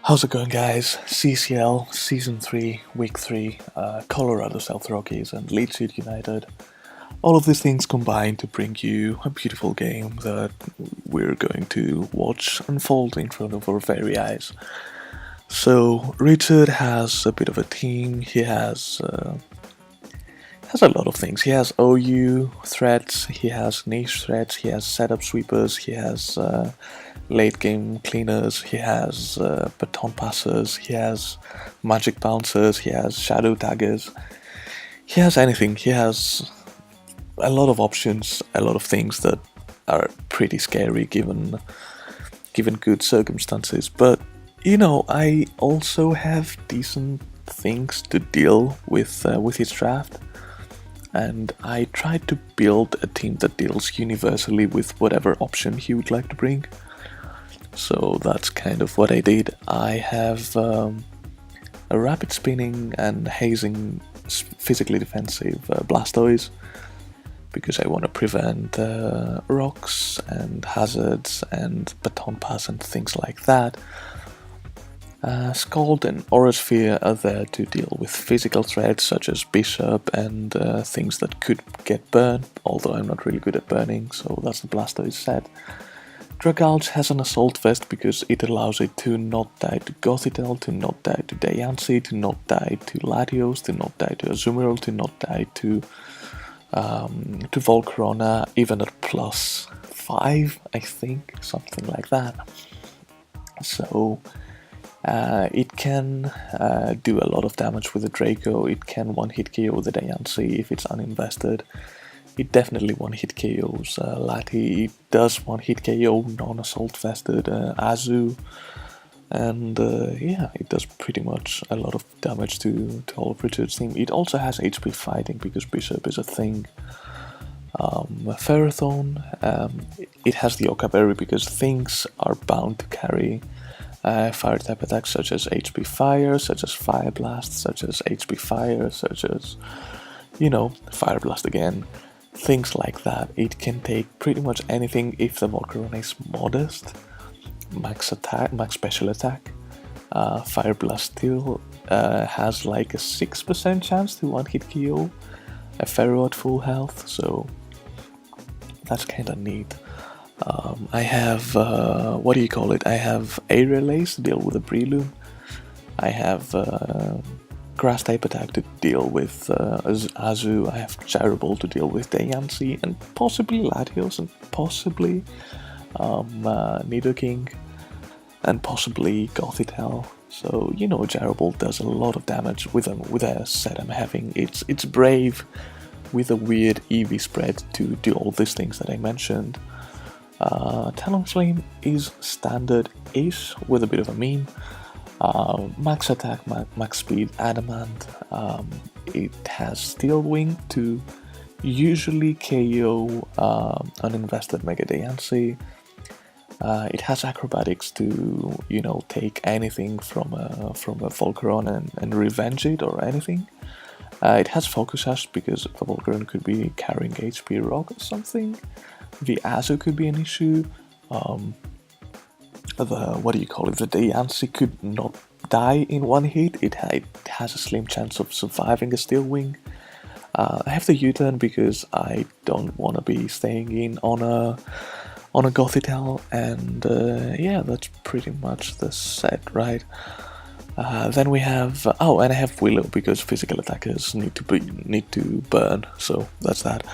How's it going, guys? CCL Season 3, Week 3, Colorado South Rockies and Leech United. All of these things combine to bring you a beautiful game that we're going to watch unfold in front of our very eyes. So, Richard has a bit of a team. He has a lot of things. He has OU threats, he has niche threats, he has setup sweepers, he has late game cleaners, he has baton passers, he has magic bouncers, he has shadow taggers, he has anything. He has a lot of options, a lot of things that are pretty scary given good circumstances. But I also have decent things to deal with his draft. And I tried to build a team that deals universally with whatever option he would like to bring. So that's kind of what I did. I have a rapid spinning and hazing physically defensive Blastoise, because I want to prevent rocks and hazards and baton pass and things like that. Scald and Aura Sphere are there to deal with physical threats such as Bishop and things that could get burned, although I'm not really good at burning, so that's the Blastoise set. Dragalge has an Assault Vest because it allows it to not die to Gothitelle, to not die to Diancie, to not die to Latios, to not die to Azumarill, to not die to Volcarona, even at +5, I think, something like that. So it can do a lot of damage with the Draco. It can one-hit KO the Diancie if it's uninvested. It definitely one-hit KOs Lati. It does one-hit KO non-assault vested Azu. And yeah, it does pretty much a lot of damage to all of Richard's team. It also has HP fighting because Bishop is a thing. Ferrothorn, it has the Oka Berry because things are bound to carry fire type attacks such as HP Fire, such as Fire Blast, such as HP Fire, such as, Fire Blast again, things like that. It can take pretty much anything if the Volcarona is modest. Max attack, max special attack. Fire Blast still has like a 6% chance to one-hit KO a Ferro at full health, so that's kind of neat. I have, I have Aerial Lace to deal with a Breloom. I have Grass type attack to deal with Azu. I have Gyro to deal with Diancie, and possibly Latios, and possibly Nidoking, and possibly Gothitelle. So, Gyro does a lot of damage with a set I'm having. It's brave with a weird EV spread to do all these things that I mentioned. Talonflame is standard-ish with a bit of a meme. Max attack, max speed, adamant. It has Steel Wing to usually KO uninvested Mega Diancie. It has acrobatics to, take anything from a Volcarona and revenge it or anything. It has Focus Sash because the Volcarona could be carrying HP Rock or something. The Azu could be an issue. The Diancie could not die in one hit. It has a slim chance of surviving a Steel Wing. I have the U-turn because I don't want to be staying in on a Gothitelle, and yeah, that's pretty much the set, right? Then we have and I have Willow because physical attackers need to burn, so that's that.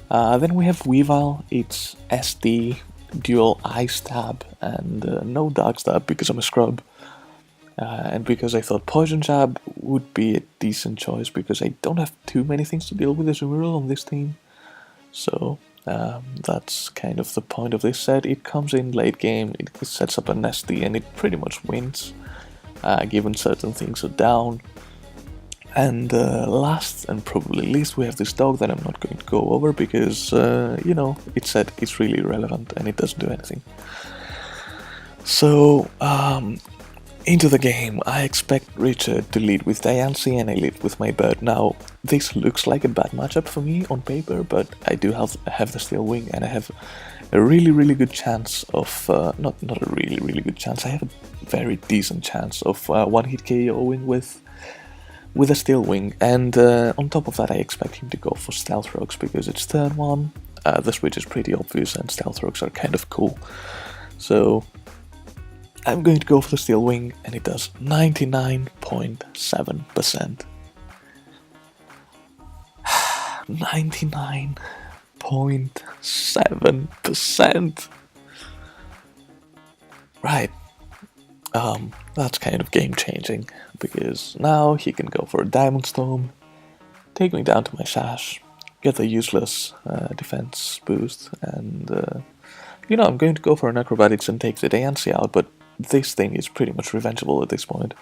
Then we have Weavile. It's SD, dual Ice Stab, and no Dark Stab because I'm a scrub. And because I thought Poison Jab would be a decent choice because I don't have too many things to deal with Azumarill on this team. So that's kind of the point of this set. It comes in late game, it sets up an SD, and it pretty much wins, given certain things are down. And last and probably least, we have this dog that I'm not going to go over because, it said it's really irrelevant and it doesn't do anything. So, into the game, I expect Richard to lead with Diancie and I lead with my bird. Now, this looks like a bad matchup for me on paper, but I do have the Steel Wing and I have a really good chance of, not a really good chance, I have a very decent chance of one-hit KOing with a Steel Wing, and on top of that I expect him to go for Stealth Rocks because it's turn 1, the switch is pretty obvious and Stealth Rocks are kind of cool. So I'm going to go for the Steel Wing, and it does 99.7%. 99.7%. Right. That's kind of game changing, because now he can go for a Diamond Storm, take me down to my Sash, get the useless defense boost, and I'm going to go for an Acrobatics and take the Dayansi out, but this thing is pretty much revengeable at this point.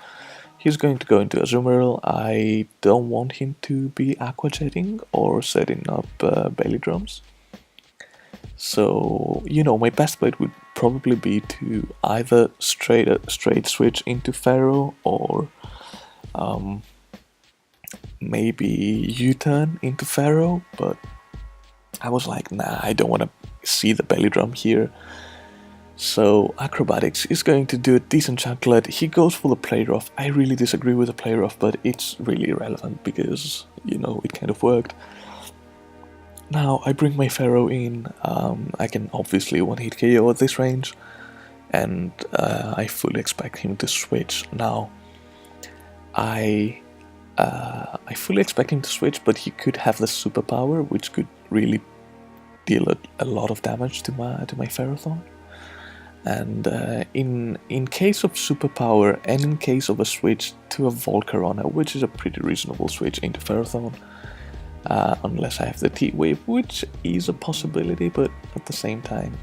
He's going to go into Azumarill. I don't want him to be Aqua Jetting or setting up Belly Drums. So, my best bet would probably be to either straight switch into Pharaoh, or maybe U-turn into Pharaoh, but I was like, nah, I don't want to see the belly drum here. So Acrobatics is going to do a decent chunklet. He goes for the play rough. I really disagree with the play rough, but it's really irrelevant because, it kind of worked. Now I bring my Pharaoh in. I can obviously one-hit KO at this range, and I fully expect him to switch. Now I fully expect him to switch, but he could have the superpower, which could really deal a lot of damage to my Pharaohthorn. And in case of superpower, and in case of a switch to a Volcarona, which is a pretty reasonable switch into Pharaohthorn, unless I have the T-Wave, which is a possibility, but at the same time,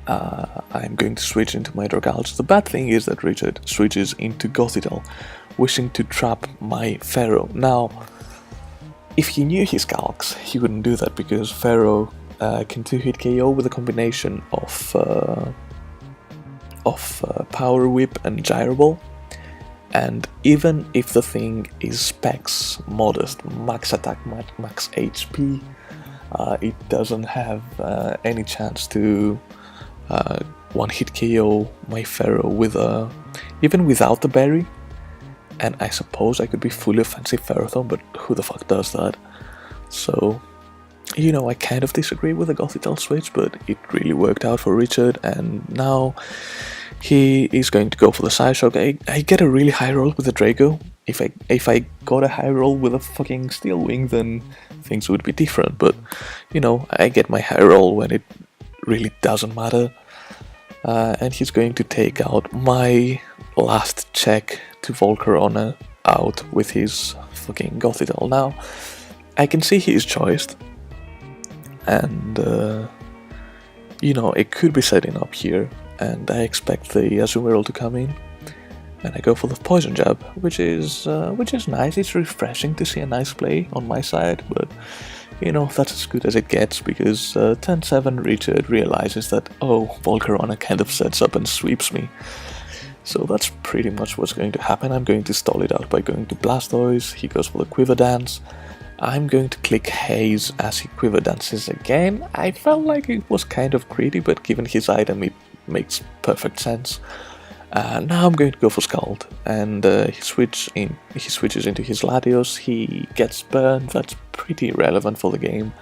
I'm going to switch into my Dragalge. The bad thing is that Richard switches into Gothitelle, wishing to trap my Pharaoh. Now, if he knew his calcs, he wouldn't do that, because Pharaoh can 2-hit KO with a combination of Power Whip and Gyro Ball. And even if the thing is specs modest, max attack, max HP, it doesn't have any chance to one-hit KO my Pharaoh with even without the berry. And I suppose I could be fully offensive Pharaohthorn, but who the fuck does that? So, I kind of disagree with the Gothitelle switch, but it really worked out for Richard, and now he is going to go for the Psyshock. I get a really high roll with the Draco. If I got a high roll with a fucking Steel Wing, then things would be different, but, I get my high roll when it really doesn't matter. And he's going to take out my last check to Volcarona out with his fucking Gothitelle. Now, I can see he is choiced, and it could be setting up here, and I expect the Azumarill to come in, and I go for the Poison Jab, which is nice. It's refreshing to see a nice play on my side, but that's as good as it gets, because turn 7 Richard realizes that, oh, Volcarona kind of sets up and sweeps me. So that's pretty much what's going to happen. I'm going to stall it out by going to Blastoise. He goes for the Quiver Dance. I'm going to click Haze as he Quiver Dances again. I felt like it was kind of greedy, but given his item it makes perfect sense. Now I'm going to go for Scald, and he switches into his Latios. He gets burned. That's pretty irrelevant for the game.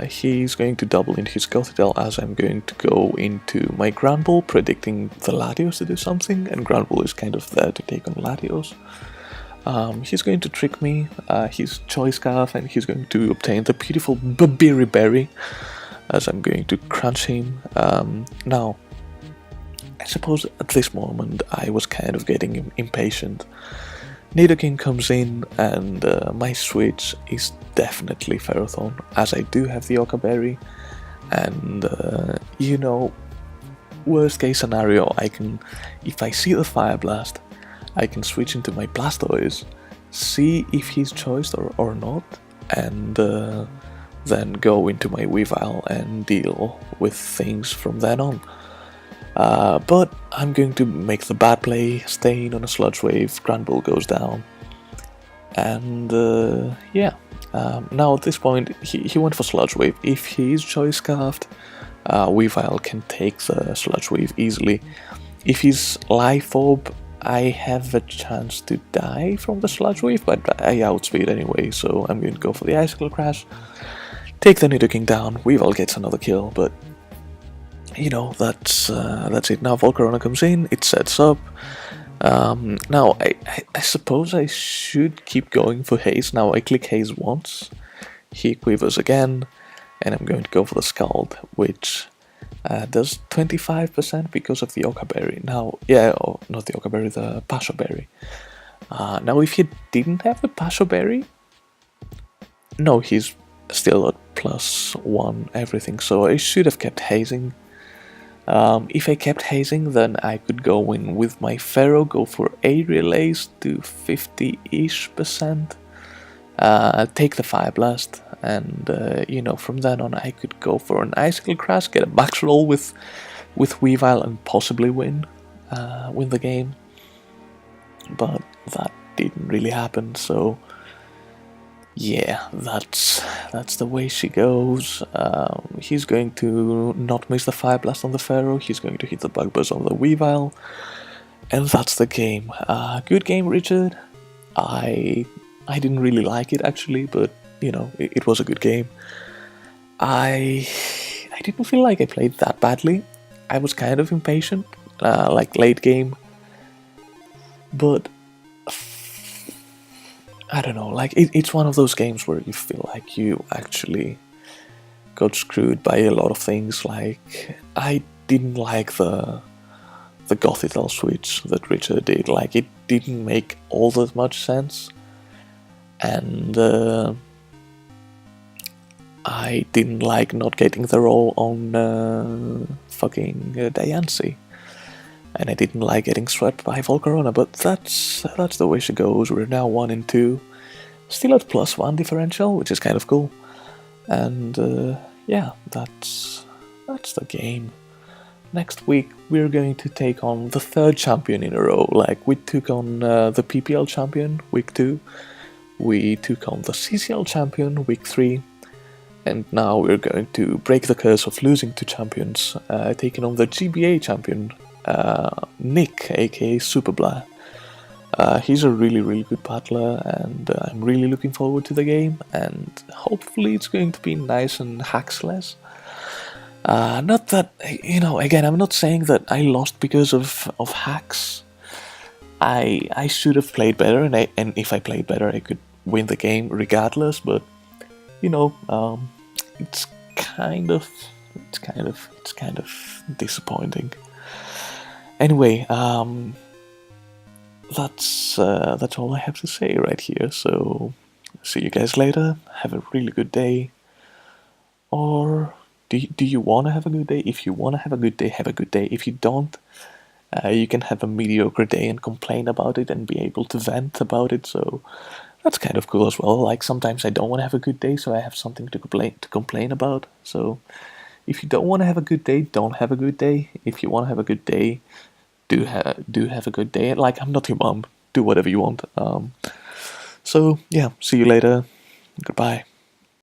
He's going to double into his Gothitelle as I'm going to go into my Ground Ball, predicting the Latios to do something, and Ground Ball is kind of there to take on Latios. He's going to trick me, his Choice Scarf, and he's going to obtain the beautiful Babiri Berry as I'm going to crunch him. Now, I suppose at this moment I was kind of getting impatient. Nidoking comes in, and my switch is definitely Pharaohthorn, as I do have the Oka Berry, and worst case scenario, if I see the Fire Blast, I can switch into my Blastoise, see if he's choiced or not, and then go into my Weavile and deal with things from then on. But I'm going to make the bad play, stay in on a Sludge Wave, Grand Bull goes down, and now at this point he went for Sludge Wave. If he is Choice Scarfed, Weavile can take the Sludge Wave easily. If he's Life Orb, I have a chance to die from the Sludge Wave, but I outspeed anyway, so I'm going to go for the Icicle Crash. Take the Nidoking down, Weavile gets another kill, but you know, that's it. Now Volcarona comes in, it sets up. Now I suppose I should keep going for Haze. Now I click Haze once, he quivers again, and I'm going to go for the Scald, which does 25% because of the Oca Berry. Now, yeah, oh, not the Oca Berry, the Pasho Berry. Now if he didn't have the Pasho Berry, no, he's still at +1 everything, so I should have kept hazing. If I kept hazing, then I could go in with my Pharaoh, go for Aerial Ace to 50-ish%, take the Fire Blast, and you know, from then on I could go for an Icicle Crash, get a max roll with Weavile and possibly win the game. But that didn't really happen, so yeah, that's the way she goes. He's going to not miss the Fire Blast on the Pharaoh, he's going to hit the Bug Buzz on the Weavile, and that's the game. Good game, Richard. I didn't really like it actually, but you know, it was a good game. I didn't feel like I played that badly. I was kind of impatient, like late game, but I don't know, like it's one of those games where you feel like you actually got screwed by a lot of things. Like, I didn't like the Gothitelle switch that Richard did. Like, it didn't make all that much sense, and I didn't like not getting the roll on fucking Diancie. And I didn't like getting swept by Volcarona, but that's the way she goes. We're now 1-2, still at +1 differential, which is kind of cool. And yeah, that's the game. Next week we're going to take on the 3rd champion in a row. Like, we took on the PPL champion week 2, we took on the CCL champion week 3, and now we're going to break the curse of losing to champions, taking on the GBA champion, Nick, aka Superblah. He's a really good battler, and I'm really looking forward to the game, and hopefully it's going to be nice and hacksless. Not that, you know, again, I'm not saying that I lost because of hacks. I should have played better, and if I played better I could win the game regardless, but you know, it's kind of disappointing. Anyway, that's all I have to say right here. So, see you guys later. Have a really good day. Or do you want to have a good day? If you want to have a good day, have a good day. If you don't, you can have a mediocre day and complain about it and be able to vent about it. So that's kind of cool as well. Like, sometimes I don't want to have a good day, so I have something to complain about. So if you don't want to have a good day, don't have a good day. If you want to have a good day, do have a good day. Like, I'm not your mom. Do whatever you want. So yeah, see you later. Goodbye.